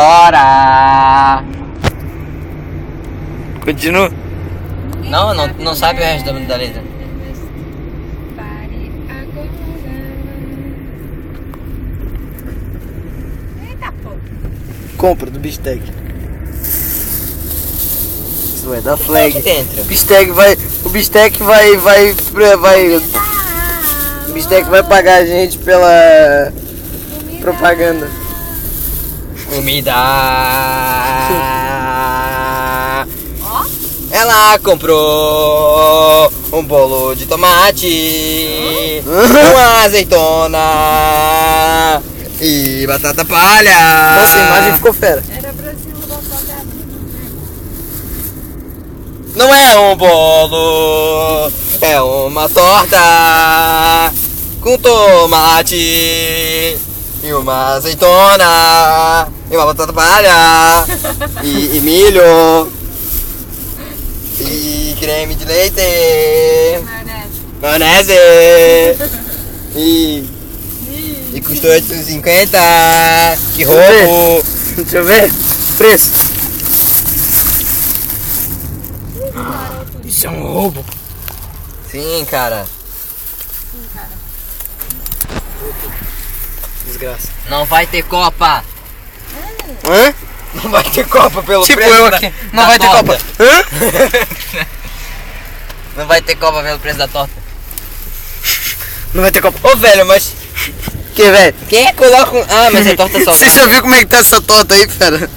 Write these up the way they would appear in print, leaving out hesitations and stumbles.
Bora! Continua. Não sabe o resto da letra. Pare agora. Eita, pô. Compra do Bistec. Isso vai dar flag. Aqui dentro. O Bistec vai. O Bistec vai. O Bistec vai pagar a gente pela propaganda. Comida. Ó. Ela comprou um bolo de tomate, uma azeitona e batata palha. Nossa, a imagem ficou fera. Era pra cima da salgada. Não é um bolo, é uma torta com tomate e uma azeitona e uma batata palha e milho e creme de leite, Maionese. maionese e custou 8,50. Que roubo! Deixa eu ver. Preço. Isso é um roubo. Sim, cara. Desgraça. Não vai ter Copa. Hã? Não vai ter Copa pelo Tipo preço eu da- aqui. da Não vai ter torta. Copa. Hã? Não vai ter Copa pelo preço da torta. Não vai ter Copa. Ô, velho, mas Que, velho? quem é que coloca um... Ah, mas é torta só. Você já viu como é que tá essa torta aí, fera?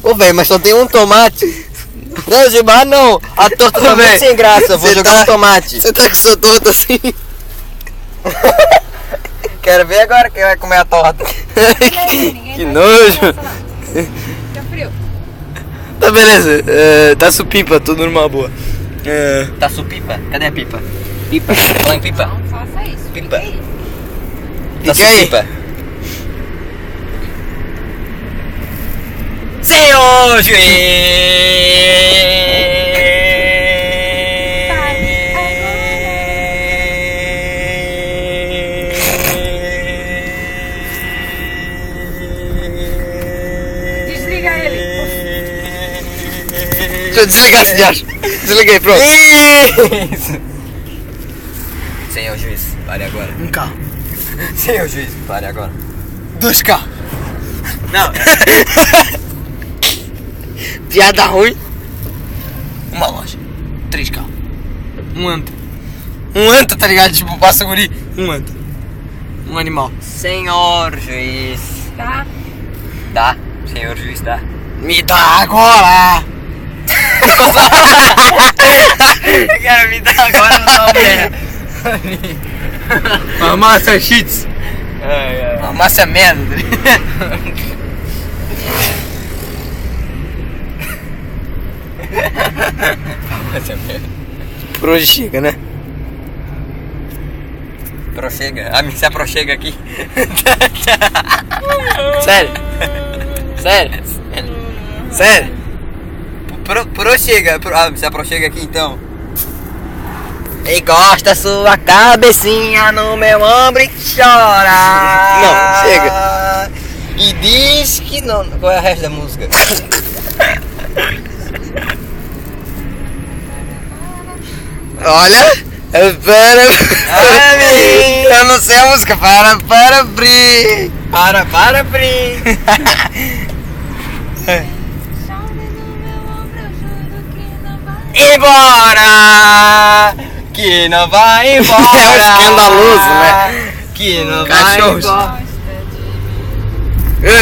Ô, velho, mas só tem um tomate. Não, Gilmar, não. A torta tá Ô, muito velho, sem graça. Vou você jogar tá- um tomate. Você tá com essa torta assim? Quero ver agora quem vai comer a torta. Que nojo. Fica frio. Tá beleza. Tá supimpa, tudo numa boa. Tá pipa? Cadê a pipa? Pipa. Fala em pipa. Não faça isso. Pipa. Fica aí. Tá Fica aí. pipa. Senhor Desliga ele. Deixa eu desligar esse diacho. Desliguei, pronto. Isso. Senhor juiz, pare agora. Um carro. Senhor juiz, pare agora. 2 carros. Não, Piada ruim. Uma loja. 3 carros. Um anta. Um anta, tá ligado? Tipo, passa guri. Um anta. Um animal. senhor juiz. Tá? Dá, senhor juiz, dá. Me dá agora. Eu quero me dar agora não, velho. A massa cheats. A massa é merda. Por hoje chega, né? Prochega. Ah, se aproxega aqui. Sério? Sério? Sério? Prochega. Se aproxega aqui então. Encosta sua cabecinha no meu ombro e chora. Não, chega. E diz que não. Qual é o resto da música? Olha. Eu não sei a música. Para, Pri. Para, Pri. Chove no meu ombro, eu juro que não vai. Embora! Que não vai embora! É um escandaloso, né? Que não Cachorros. vai embora! Gosta de mim. Eu